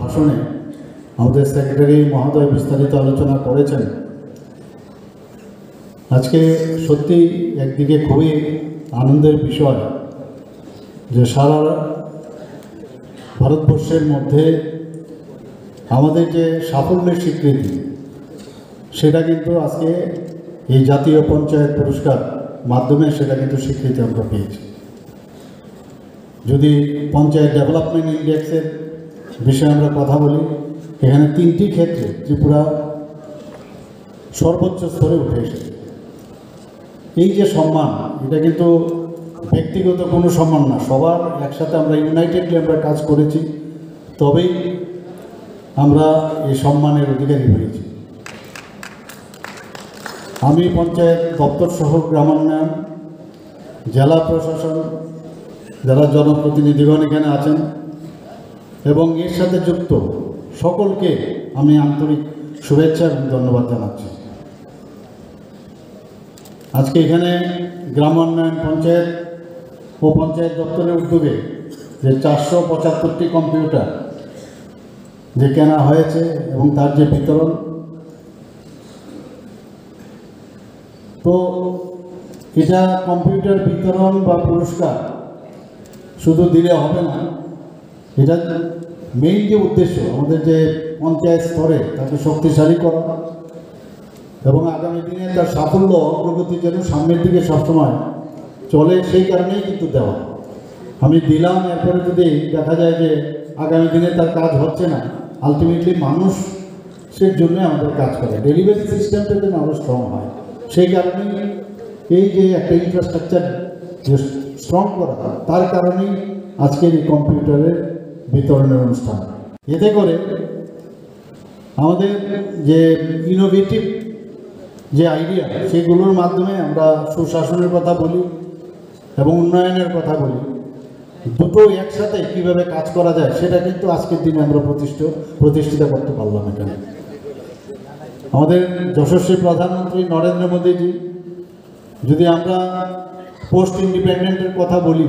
ভাষণে আমাদের সেক্রেটারি মহোদয় বিস্তারিত আলোচনা করেছেন। আজকে সত্যি একদিকে খুবই আনন্দের বিষয় যে সারা ভারতবর্ষের মধ্যে আমাদের যে সাফল্যের স্বীকৃতি সেটা কিন্তু আজকে এই জাতীয় পঞ্চায়েত পুরস্কার মাধ্যমে সেটা কিন্তু স্বীকৃতি আমরা পেয়েছি। যদি পঞ্চায়েত ডেভেলপমেন্ট ইন্ডেক্সের বিষয়ে আমরা কথা বলি, এখানে 3টি ক্ষেত্রে ত্রিপুরা সর্বোচ্চ স্তরে উঠে এসেছে। এই যে সম্মান, এটা কিন্তু ব্যক্তিগত কোনো সম্মান না, সবার একসাথে আমরা ইউনাইটেডলি আমরা কাজ করেছি, তবেই আমরা এই সম্মানের অধিকারী হয়েছি। আমি পঞ্চায়েত দপ্তর সহ গ্রামোন্নয়ন, জেলা প্রশাসন, যারা জনপ্রতিনিধিগণ এখানে আছেন এবং এর সাথে যুক্ত সকলকে আমি আন্তরিক শুভেচ্ছা এবং ধন্যবাদ জানাচ্ছি। আজকে এখানে গ্রামোন্নয়ন পঞ্চায়েত ও পঞ্চায়েত দপ্তরের উদ্যোগে যে 475টি কম্পিউটার যে কেনা হয়েছে এবং তার যে বিতরণ, তো এটা কম্পিউটার বিতরণ বা পুরস্কার শুধু দিলে হবে না, এটা মেইন যে উদ্দেশ্য আমাদের যে পঞ্চায়েত স্তরে তাকে শক্তিশালী করা এবং আগামী দিনে তার সাফল্য অগ্রগতি যেন সামনের দিকে সবসময় চলে, সেই কারণেই কিন্তু দেওয়া। আমি দিলাম, এরপরে যদি দেখা যায় যে আগামী দিনে তার কাজ হচ্ছে না, আলটিমেটলি মানুষের জন্য আমাদের কাজ করে, ডেলিভারি সিস্টেমটা যেন আরও স্ট্রং হয়। সেই কারণেই এই যে একটা ইনফ্রাস্ট্রাকচার যে স্ট্রং করা, তার কারণেই আজকের এই কম্পিউটারের বিতরণের অনুষ্ঠান। এতে করে আমাদের যে ইনোভেটিভ যে আইডিয়া, সেগুলোর মাধ্যমে আমরা সুশাসনের কথা বলি এবং উন্নয়নের কথা বলি, দুটো একসাথে কিভাবে কাজ করা যায় সেটা কিন্তু আজকের দিনে আমরা প্রতিষ্ঠিত করতে পারলাম। এখানে আমাদের যশস্বী প্রধানমন্ত্রী নরেন্দ্র মোদীজি, যদি আমরা পোস্ট ইন্ডিপেন্ডেন্টের কথা বলি,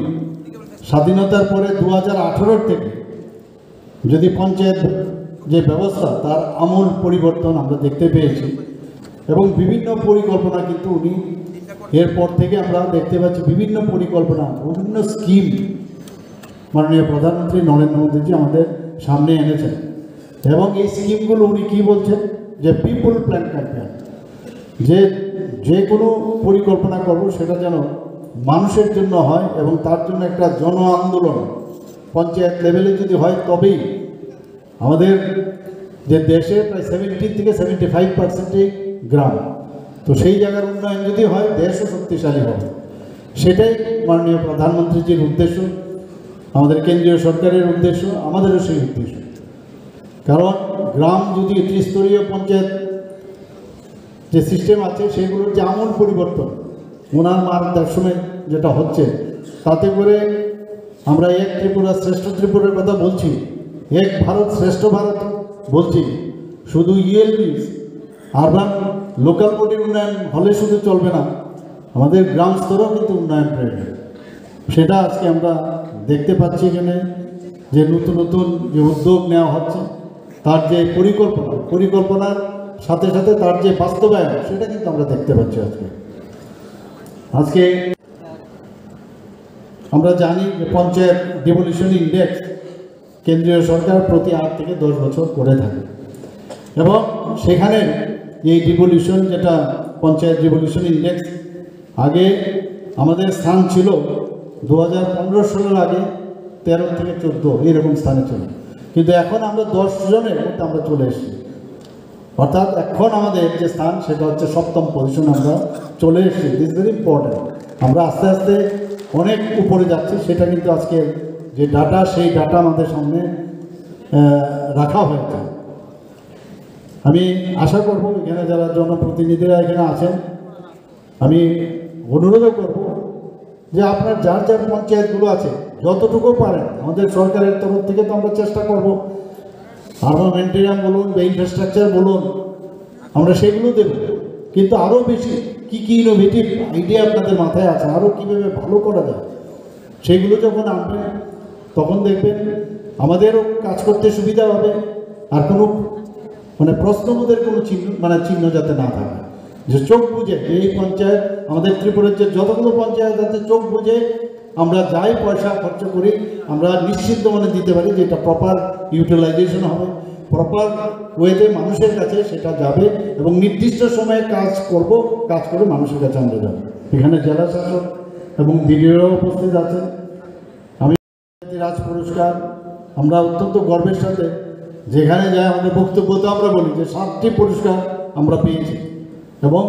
স্বাধীনতার পরে 2018 থেকে যদি পঞ্চায়েত যে ব্যবস্থা তার আমূল পরিবর্তন আমরা দেখতে পেয়েছি এবং বিভিন্ন পরিকল্পনা কিন্তু উনি এরপর থেকে আমরা দেখতে পাচ্ছি, বিভিন্ন পরিকল্পনা, বিভিন্ন স্কিম মাননীয় প্রধানমন্ত্রী নরেন্দ্র মোদীজি আমাদের সামনে এনেছেন। এবং এই স্কিমগুলো উনি কী বলছেন যে পিপল প্ল্যান ক্যাম্পেইন, যে কোনো পরিকল্পনা করব সেটা যেন মানুষের জন্য হয় এবং তার জন্য একটা জন আন্দোলন পঞ্চায়েত লেভেলে যদি হয়, তবেই আমাদের যে দেশে প্রায় 70 থেকে 75% গ্রাম, তো সেই জায়গার উন্নয়ন যদি হয় দেশও শক্তিশালী হবে। সেটাই মাননীয় প্রধানমন্ত্রীজির উদ্দেশ্য, আমাদের কেন্দ্রীয় সরকারের উদ্দেশ্য, আমাদেরও সেই উদ্দেশ্য। কারণ গ্রাম যদি ত্রিস্তরীয় পঞ্চায়েত যে সিস্টেম আছে সেগুলোর যে আমূল পরিবর্তন ওনার মার্গদর্শনে যেটা হচ্ছে, তাতে করে আমরা এক ত্রিপুরা শ্রেষ্ঠ ত্রিপুরার কথা বলছি, এক ভারত শ্রেষ্ঠ ভারত বলছি। শুধু ইএলবি আরবান লোকাল বডির উন্নয়ন হলে শুধু চলবে না, আমাদের গ্রাম স্তরেও কিন্তু উন্নয়ন প্রয়োজন। সেটা আজকে আমরা দেখতে পাচ্ছি এখানে যে নতুন নতুন যে উদ্যোগ নেওয়া হচ্ছে, তার যে পরিকল্পনার সাথে সাথে তার যে বাস্তবায়ন, সেটা কিন্তু আমরা দেখতে পাচ্ছি। আজকে আমরা জানি যে পঞ্চায়েত ডিভলিউশন ইন্ডেক্স কেন্দ্রীয় সরকার প্রতি 8 থেকে 10 বছর করে থাকে এবং সেখানে এই ডিভলিউশন যেটা পঞ্চায়েত ডিভলিউশন ইন্ডেক্স, আগে আমাদের স্থান ছিল 2015 সালের আগে 13 থেকে 14 এরকম স্থানে ছিল, কিন্তু এখন আমরা 10 জনের মধ্যে আমরা চলে এসেছি। অর্থাৎ এখন আমাদের যে স্থান সেটা হচ্ছে 7ম পজিশন আমরা চলে এসেছি। This very important. আমরা আস্তে আস্তে অনেক উপরে যাচ্ছি, সেটা কিন্তু আজকে যে ডাটা, সেই ডাটা আমাদের সামনে রাখা হয়েছে। আমি আশা করব এখানে যারা জনপ্রতিনিধিরা এখানে আছেন, আমি অনুরোধও করব যে আপনার যার যার পঞ্চায়েতগুলো আছে যতটুকু পারেন, আমাদের সরকারের তরফ থেকে তো আমরা চেষ্টা করব, আর্মামেন্টেরিয়াম বলুন বা ইনফ্রাস্ট্রাকচার বলুন, আমরা সেগুলো দেব, কিন্তু আরও বেশি কী কী ইনোভেটিভ আইডিয়া আপনাদের মাথায় আছে, আরও কীভাবে ভালো করা যায়, সেগুলো যখন আনবেন তখন দেখবেন আমাদেরও কাজ করতে সুবিধা হবে, আর কোনো মানে প্রশ্নবোধের কোনো চিহ্ন যাতে না থাকে, যে চোখ বুঝে এই পঞ্চায়েত, আমাদের ত্রিপুরার যে যতগুলো পঞ্চায়েত আছে চোখ বুঝে আমরা যাই পয়সা খরচ করি আমরা নিশ্চিন্ত মনে দিতে পারি যে এটা প্রপার ইউটিলাইজেশন হবে, প্রপার ওয়েতে মানুষের কাছে সেটা যাবে এবং নির্দিষ্ট সময়ে কাজ করে মানুষের কাছে আমরা যাবো। এখানে জেলা শাসক এবং বিডিওরাও উপস্থিত আছেন। আমি রাজ পুরস্কার আমরা অত্যন্ত গর্বের সাথে যেখানে যাই আমাদের বক্তব্যতে আমরা বলি যে 7টি পুরস্কার আমরা পেয়েছি এবং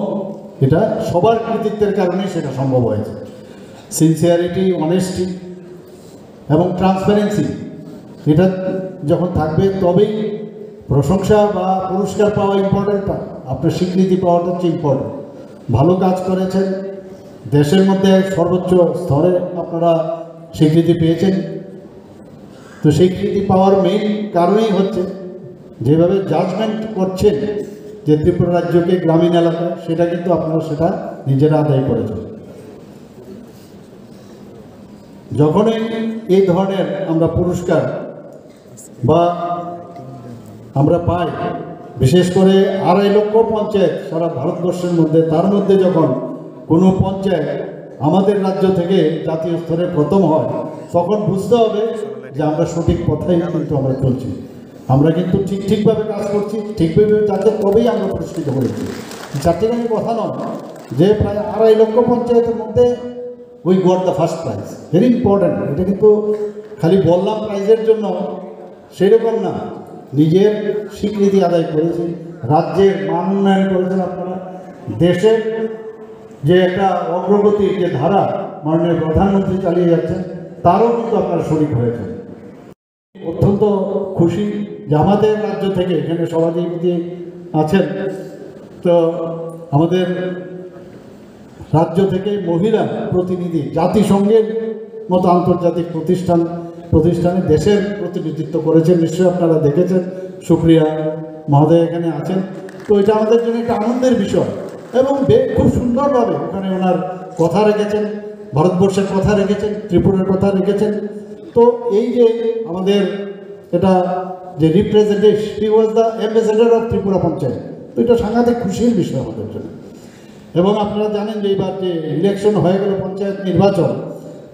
এটা সবার কৃতিত্বের কারণে সেটা সম্ভব হয়েছে। সিনসিয়ারিটি, অনেস্টি এবং ট্রান্সপারেন্সি এটা যখন থাকবে তবেই প্রশংসা বা পুরস্কার পাওয়া ইম্পর্টেন্ট না, আপনার স্বীকৃতি পাওয়াটা হচ্ছে ইম্পর্টেন্ট। ভালো কাজ করেছেন, দেশের মধ্যে সর্বোচ্চ স্তরে আপনারা স্বীকৃতি পেয়েছেন, তো স্বীকৃতি পাওয়ার মেইন কারণেই হচ্ছে যেভাবে জাজমেন্ট করছেন যে ত্রিপুরা রাজ্যকে গ্রামীণ এলাকায়, সেটা কিন্তু আপনারা সেটা নিজেরা আদায় করেছেন। যখনই এই ধরনের আমরা পুরস্কার বা আমরা পাই, বিশেষ করে 2.5 লক্ষ পঞ্চায়েত সারা ভারতবর্ষের মধ্যে, তার মধ্যে যখন কোনো পঞ্চায়েত আমাদের রাজ্য থেকে জাতীয় স্তরে প্রথম হয়, তখন বুঝতে হবে যে আমরা সঠিক পথেই কিন্তু আমরা চলছি, আমরা কিন্তু ঠিকভাবে কাজ করছি, ঠিকভাবে যাতে তবেই আমরা পুরস্কৃত করেছি। চারটিখানি কথা নয় যে প্রায় 2.5 লক্ষ পঞ্চায়েতের মধ্যে we got the first prize, very important. এটা কিন্তু খালি বললাম প্রাইজের জন্য, সেরকম না, নিজের স্বীকৃতি আদায় করেছি, রাজ্যের মান উন্নয়ন করেছেন আপনারা, দেশের যে একটা অগ্রগতির যে ধারা মাননীয় প্রধানমন্ত্রী চালিয়ে যাচ্ছেন তারও কিন্তু আপনারা শরিক হয়েছেন। অত্যন্ত খুশি যে আমাদের রাজ্য থেকে এখানে সভাপতি আছেন, তো আমাদের রাজ্য থেকে মহিলা প্রতিনিধি জাতিসংঘের মতো আন্তর্জাতিক প্রতিষ্ঠানে দেশের প্রতিনিধিত্ব করেছেন, নিশ্চয়ই আপনারা দেখেছেন। সুপ্রিয়া মহোদয় এখানে আছেন, তো এটা আমাদের জন্য একটা আনন্দের বিষয় এবং খুব সুন্দরভাবে ওখানে ওনার কথা রেখেছেন, ভারতবর্ষের কথা রেখেছেন, ত্রিপুরার কথা রেখেছেন। তো এই যে আমাদের এটা যে representative, he was the ambassador of Tripura panchayat, তো এটা সাংঘাতিক খুশির বিষয় আমাদের জন্য। এবং আপনারা জানেন যে এইবার যে ইলেকশন হয়ে গেল, পঞ্চায়েত নির্বাচন,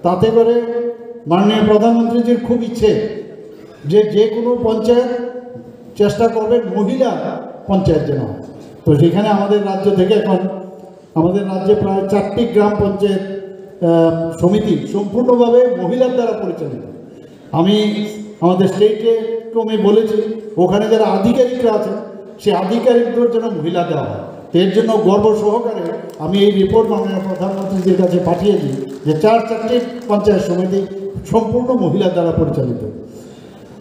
তাতে করে মাননীয় প্রধানমন্ত্রীজির খুব ইচ্ছে যে কোনো পঞ্চায়েত চেষ্টা করবেন মহিলা পঞ্চায়েত যেন। তো সেখানে আমাদের রাজ্য থেকে এখন আমাদের রাজ্যে প্রায় 4টি গ্রাম পঞ্চায়েত সমিতি সম্পূর্ণভাবে মহিলার দ্বারা পরিচালিত। আমি আমাদের স্টেটে ক্রমে বলেছি ওখানে যারা আধিকারিকরা আছেন সেই আধিকারিকদের জন্য মহিলা দেওয়া হয়। তো এর জন্য গর্ব সহকারে আমি এই রিপোর্ট মাননীয় প্রধানমন্ত্রীর কাছে পাঠিয়েছি যে 4টি পঞ্চায়েত সমিতি সম্পূর্ণ মহিলার দ্বারা পরিচালিত।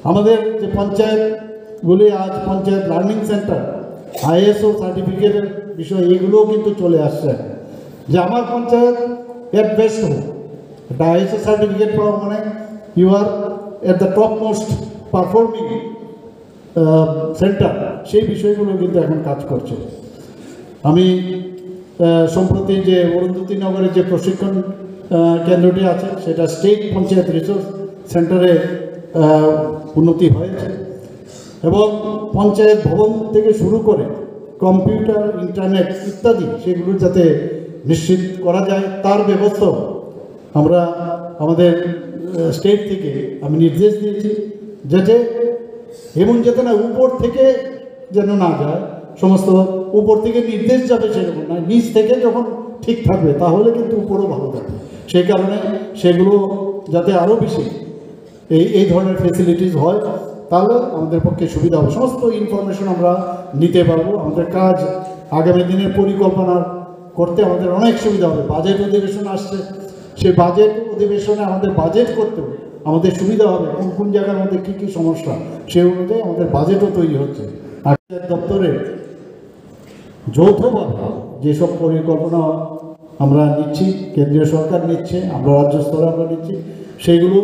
আমাদের যে পঞ্চায়েতগুলি আজ পঞ্চায়েত লার্নিং সেন্টার, ISO সার্টিফিকেটের বিষয়, এইগুলোও কিন্তু চলে আসছে যে আমার পঞ্চায়েত এর বেস্ট হোক। একটা ISO সার্টিফিকেট পাওয়া মানে you are at the top most performing centre, সেই বিষয়গুলো কিন্তু এখন কাজ করছে। আমি সম্প্রতি যে অরুন্ধতী নগরের যে প্রশিক্ষণ কেন্দ্রটি আছে সেটা স্টেট পঞ্চায়েত রিসোর্স সেন্টারে উন্নতি হয়েছে এবং পঞ্চায়েত ভবন থেকে শুরু করে কম্পিউটার, ইন্টারনেট ইত্যাদি সেগুলো যাতে নিশ্চিত করা যায় তার ব্যবস্থা আমরা আমাদের স্টেট থেকে আমি নির্দেশ দিয়েছি, যাতে এমন যাতে না উপর থেকে যেন না যায়, সমস্ত উপর থেকে নির্দেশ যাবে সেরকম না, নিচ থেকে যখন ঠিক থাকবে তাহলে কিন্তু উপরও ভালো থাকবে। সেই কারণে সেগুলো যাতে আরও বেশি এই ধরনের ফেসিলিটিস হয় তাহলে আমাদের পক্ষে সুবিধা হবে, সমস্ত ইনফরমেশন আমরা নিতে পারবো, আমাদের কাজ আগামী দিনের পরিকল্পনা করতে আমাদের অনেক সুবিধা হবে। বাজেট অধিবেশন আসছে, সেই বাজেট অধিবেশনে আমাদের বাজেট করতেও আমাদের সুবিধা হবে, কোন কোন জায়গার মধ্যে কী কী সমস্যা সেই অনুযায়ী আমাদের বাজেটও তৈরি হচ্ছে। আর দপ্তরে যৌথভাবে যেসব পরিকল্পনা আমরা নিচ্ছি, কেন্দ্রীয় সরকার নিচ্ছে, আমরা রাজ্য স্তরে আমরা নিচ্ছি, সেইগুলো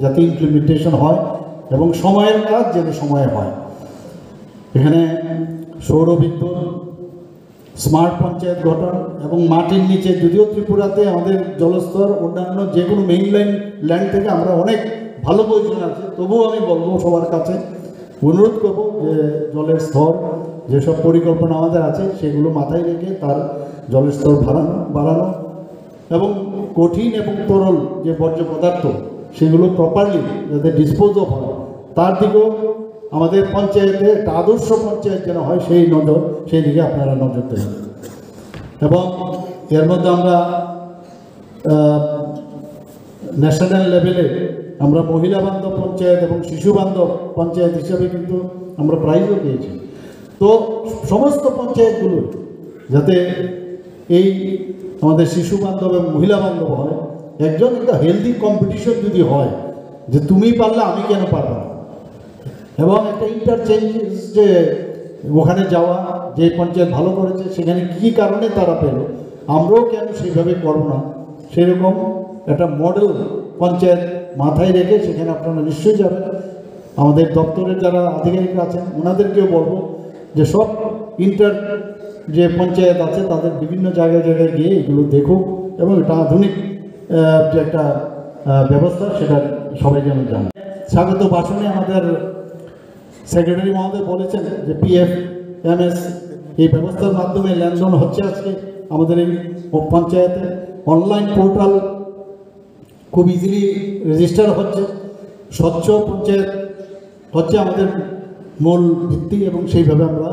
যাতে ইমপ্লিমেন্টেশন হয় এবং সময়ের কাজ যেন সময়ে হয়। এখানে সৌর বিদ্যুৎ, স্মার্ট পঞ্চায়েত গঠন এবং মাটির নিচে, যদিও ত্রিপুরাতে আমাদের জলস্তর অন্যান্য যে কোনো মেইনল্যান্ড ল্যান্ড থেকে আমরা অনেক ভালো পজিশন আছে, তবুও আমি বলবো সবার কাছে অনুরোধ করবো যে জলের স্তর যেসব পরিকল্পনা আমাদের আছে সেগুলো মাথায় রেখে তার জলের স্তর বাড়ানো এবং কঠিন এবং তরল যে বর্জ্য পদার্থ সেগুলো প্রপারলি যাতে ডিসপোজ অফ হয় তার দিকেও আমাদের পঞ্চায়েতে একটা আদর্শ পঞ্চায়েত যেন হয় সেই দিকে আপনারা নজর দেবেন। এবং এর মধ্যে আমরা ন্যাশনাল লেভেলে আমরা মহিলা বান্ধব পঞ্চায়েত এবং শিশু বান্ধব পঞ্চায়েত হিসাবে কিন্তু আমরা প্রাইজও পেয়েছি। তো সমস্ত পঞ্চায়েতগুলো যাতে এই আমাদের শিশু বান্ধব এবং মহিলা বান্ধব হয়, একটা হেলদি কম্পিটিশন যদি হয় যে তুমি পারলে আমি কেন পারবো না, এবং একটা ইন্টারচেঞ্জ যে ওখানে যাওয়া, যে পঞ্চায়েত ভালো করেছে সেখানে কী কারণে তারা পেল আমরাও কেন সেইভাবে করবো না, সেরকম একটা মডেল পঞ্চায়েত মাথায় রেখে সেখানে আপনারা নিশ্চয়ই যাবেন। আমাদের দপ্তরের যারা আধিকারিকরা আছেন ওনাদেরকেও বলবো যে সব যে পঞ্চায়েত আছে তাদের বিভিন্ন জায়গায় গিয়ে এগুলো দেখুক এবং এটা আধুনিক যে একটা ব্যবস্থা সেটা সবাই যেন জানে। স্বাগত ভাষণে আমাদের সেক্রেটারি মহোদয় বলেছেন যে PFMS এই ব্যবস্থার মাধ্যমে লেনদেন হচ্ছে আজকে আমাদের এই পঞ্চায়েতে। অনলাইন পোর্টাল খুব ইজিলি রেজিস্টার হচ্ছে, স্বচ্ছ পঞ্চায়েত হচ্ছে আমাদের মূল ভিত্তি এবং সেইভাবে আমরা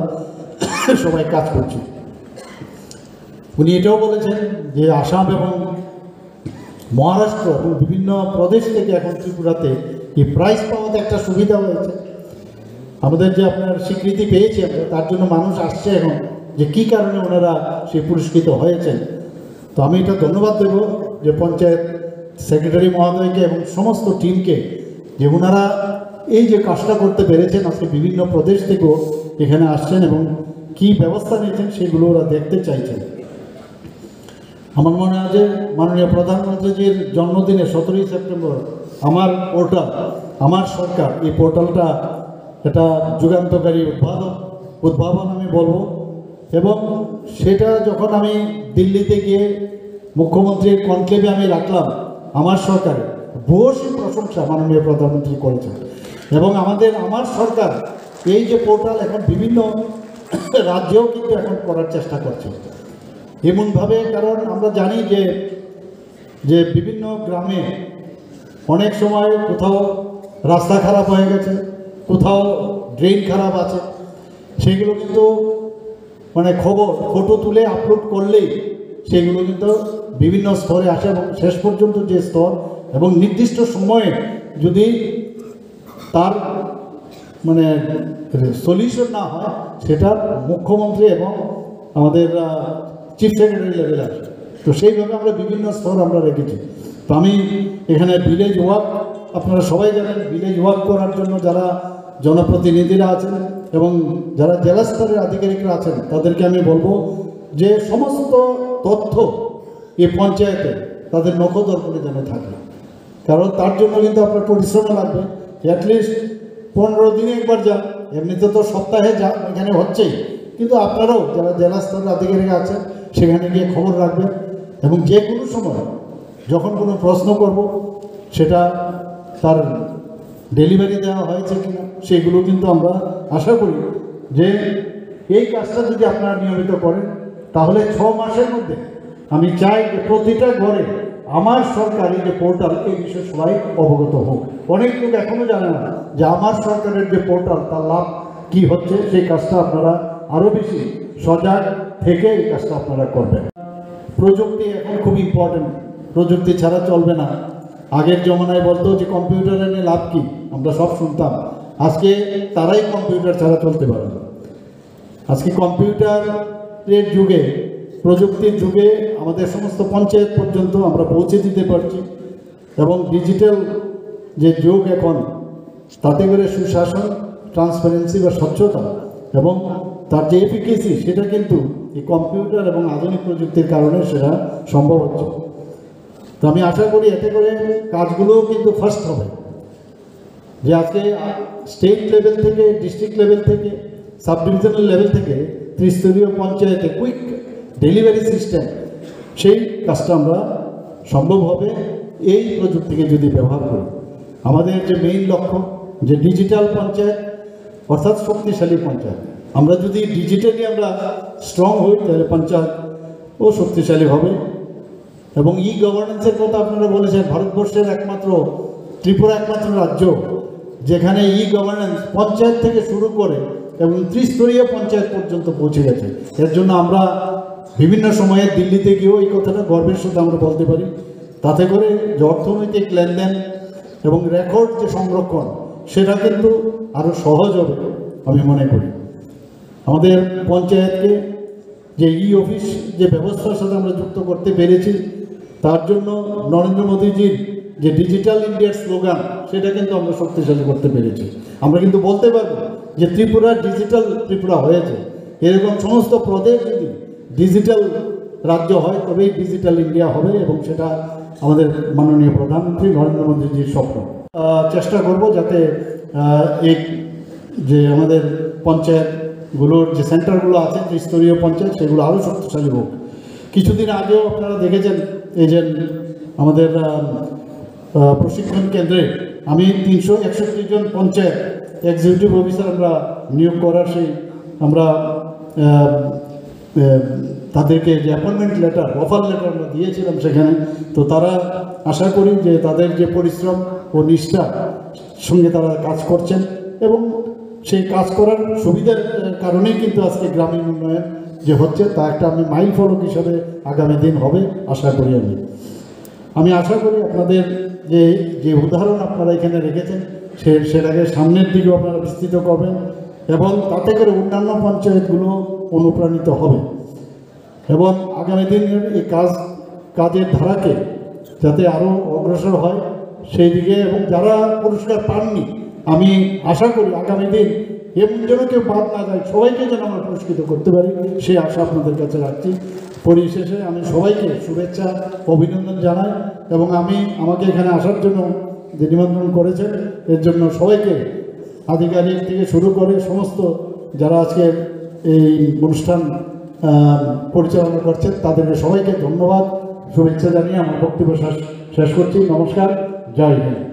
সবাই কাজ করছি। উনি এটাও বলেছেন যে আসাম এবং মহারাষ্ট্র এবং বিভিন্ন প্রদেশ থেকে এখন ত্রিপুরাতে এই প্রাইজ পাওয়াতে একটা সুবিধা হয়েছে। আমাদের যে আপনার স্বীকৃতি পেয়েছি আমরা, তার জন্য মানুষ আসছে এখন যে কী কারণে ওনারা সেই পুরস্কৃত হয়েছেন। তো আমি এটা ধন্যবাদ দেব যে পঞ্চায়েত সেক্রেটারি মহোদয়কে এবং সমস্ত টিমকে যে ওনারা এই যে কাজটা করতে পেরেছেন, আজকে বিভিন্ন প্রদেশ থেকেও এখানে আসছেন এবং কী ব্যবস্থা নিয়েছেন সেগুলো ওরা দেখতে চাইছেন। আমার মনে হয় যে মাননীয় প্রধানমন্ত্রীজির জন্মদিনে 17ই সেপ্টেম্বর আমার পোর্টাল, আমার সরকার, এই পোর্টালটা এটা যুগান্তকারী উদ্ভাবন আমি বলবো। এবং সেটা যখন আমি দিল্লিতে গিয়ে মুখ্যমন্ত্রীর কনক্লেভে আমি রাখলাম, আমার সরকার ভূয়সী প্রশংসা মাননীয় প্রধানমন্ত্রী করেছেন। এবং আমার সরকার এই যে পোর্টাল এখন বিভিন্ন রাজ্যেও কিন্তু এখন করার চেষ্টা করছে এমনভাবে, কারণ আমরা জানি যে বিভিন্ন গ্রামে অনেক সময় কোথাও রাস্তা খারাপ হয়ে গেছে, কোথাও ড্রেন খারাপ আছে, সেগুলো কিন্তু মানে ফটো তুলে আপলোড করলেই সেগুলো কিন্তু বিভিন্ন স্তরে আসে এবং শেষ পর্যন্ত যে স্তর এবং নির্দিষ্ট সময়ে যদি তার মানে সলিউশন না হয় সেটা মুখ্যমন্ত্রী এবং আমাদের চিফ সেক্রেটারি লেভেলে আসে। তো সেইভাবে আমরা বিভিন্ন স্তর আমরা রেখেছি। তো আমি এখানে ভিলেজ ওয়াক, আপনারা সবাই জানেন ভিলেজ ওয়াক করার জন্য যারা জনপ্রতিনিধিরা আছেন এবং যারা জেলা স্তরের আধিকারিকরা আছেন তাদেরকে আমি বলবো যে সমস্ত তথ্য এই পঞ্চায়েতে তাদের নখদর্পণে যেন থাকে, কারণ তার জন্য কিন্তু আপনার পরিশ্রম লাগবে। অ্যাটলিস্ট 15 দিনে একবার যান, এমনিতে তো সপ্তাহে যান, এখানে হচ্ছেই, কিন্তু আপনারাও যারা জেলা স্তরের আধিকারিক আছেন সেখানে গিয়ে খবর রাখবেন এবং যে কোনো সময় যখন কোনো প্রশ্ন করব সেটা তার ডেলিভারি দেওয়া হয়েছে কিনা সেগুলো কিন্তু আমরা আশা করি যে এই কাজটা যদি আপনারা নিয়মিত করেন তাহলে 6 মাসের মধ্যে আমি চাই যে প্রতিটা ঘরে আমার সরকারি যে পোর্টাল এই বিষয়ে সবাই অবগত হোক। অনেক লোক এখনও জানে না যে আমার সরকারের যে পোর্টাল তার লাভ কী হচ্ছে, সেই কাজটা আপনারা আরও বেশি সজাগ থেকে এই কাজটা আপনারা করবেন। প্রযুক্তি এখন খুব ইম্পর্টেন্ট, প্রযুক্তি ছাড়া চলবে না। আগের জমানায় বলতো যে কম্পিউটার এনে লাভ কী, আমরা সব শুনতাম। আজকে তারাই কম্পিউটার ছাড়া চলতে পারে না। আজকে কম্পিউটারের যুগে, প্রযুক্তির যুগে আমাদের সমস্ত পঞ্চায়েত পর্যন্ত আমরা পৌঁছে দিতে পারছি এবং ডিজিটাল যে যুগ এখন, তাতে করে সুশাসন, ট্রান্সপারেন্সি বা স্বচ্ছতা এবং তার যে এফিকেসি সেটা কিন্তু এই কম্পিউটার এবং আধুনিক প্রযুক্তির কারণে সেটা সম্ভব হচ্ছে। তো আমি আশা করি এতে করে কাজগুলোও কিন্তু ফার্স্ট হবে, যে আজকে স্টেট লেভেল থেকে, ডিস্ট্রিক্ট লেভেল থেকে, সাব ডিভিশনাল লেভেল থেকে ত্রিস্তরীয় পঞ্চায়েতে কুইক ডেলিভারি সিস্টেম, সেই কাজটা আমরা সম্ভব হবে এই প্রযুক্তিকে যদি ব্যবহার করি। আমাদের যে মেইন লক্ষ্য যে ডিজিটাল পঞ্চায়েত অর্থাৎ শক্তিশালী পঞ্চায়েত। আমরা যদি ডিজিটালি আমরা স্ট্রং হই তাহলে পঞ্চায়েত ও শক্তিশালী হবে। এবং ই গভর্নেন্সের কথা আপনারা বলেছেন, ভারতবর্ষের একমাত্র ত্রিপুরা একমাত্র রাজ্য যেখানে ই গভর্নেন্স পঞ্চায়েত থেকে শুরু করে এবং ত্রিস্তরীয় পঞ্চায়েত পর্যন্ত পৌঁছে গেছে। এর জন্য আমরা বিভিন্ন সময়ে দিল্লিতে গিয়েও এই কথাটা গর্বের সাথে আমরা বলতে পারি। তাতে করে যে অর্থনৈতিক লেনদেন এবং রেকর্ড যে সংরক্ষণ সেটা কিন্তু আরও সহজ হবে আমি মনে করি। আমাদের পঞ্চায়েতকে যে ই অফিস যে ব্যবস্থার সাথে আমরা যুক্ত করতে পেরেছি, তার জন্য নরেন্দ্র মোদীজির যে ডিজিটাল ইন্ডিয়ার স্লোগান সেটা কিন্তু আমরা শক্তিশালী করতে পেরেছি। আমরা কিন্তু বলতে পারবো যে ত্রিপুরা ডিজিটাল ত্রিপুরা হয়েছে। এরকম সমস্ত প্রদেশ যদি ডিজিটাল রাজ্য হয় তবেই ডিজিটাল ইন্ডিয়া হবে, এবং সেটা আমাদের মাননীয় প্রধানমন্ত্রী নরেন্দ্র মোদীজির স্বপ্ন। চেষ্টা করব যাতে এই যে আমাদের পঞ্চায়েতগুলোর যে সেন্টারগুলো আছে ত্রিস্তরীয় পঞ্চায়েত সেগুলো আরও শক্তিশালী হোক। কিছুদিন আগেও আপনারা দেখেছেন এই যে আমাদের প্রশিক্ষণ কেন্দ্রে আমি 361 জন পঞ্চায়েত এক্সিকিউটিভ অফিসার আমরা নিয়োগ করার সেই আমরা তাদেরকে যে অ্যাপয়েন্টমেন্ট লেটার অফার লেটার আমরা দিয়েছিলাম সেখানে। তো তারা আশা করি যে তাদের যে পরিশ্রম ও নিষ্ঠার সঙ্গে তারা কাজ করছেন, এবং সেই কাজ করার সুবিধার কারণেই কিন্তু আজকে গ্রামীণ উন্নয়ন যে হচ্ছে তা একটা আমি মাইল ফলক হিসাবে আগামী দিন হবে আশা করি। আমি আশা করি আপনাদের যে যে উদাহরণ আপনারা এখানে রেখেছেন সেটাকে সামনের দিকেও আপনারা বিস্তৃত করবেন, এবং তাতে করে অন্যান্য পঞ্চায়েতগুলো অনুপ্রাণিত হবে, এবং আগামী দিনের এই কাজের ধারাকে যাতে আরও অগ্রসর হয় সেই দিকে। এবং যারা পুরস্কার পাননি আমি আশা করি আগামী দিন এমন যেন কেউ বাদ না যায়, সবাইকে যেন আমরা পুরস্কৃত করতে পারি সেই আশা আপনাদের কাছে রাখছি। পরিশেষে আমি সবাইকে শুভেচ্ছা অভিনন্দন জানাই, এবং আমাকে এখানে আসার জন্য যে নিমন্ত্রণ করেছেন এর জন্য সবাইকে আধিকারিক থেকে শুরু করে সমস্ত যারা আজকে এই অনুষ্ঠান পরিচালনা করছেন তাদেরকে সবাইকে ধন্যবাদ শুভেচ্ছা জানিয়ে আমার বক্তব্য শেষ করছি। নমস্কার, জয় হিন্দ।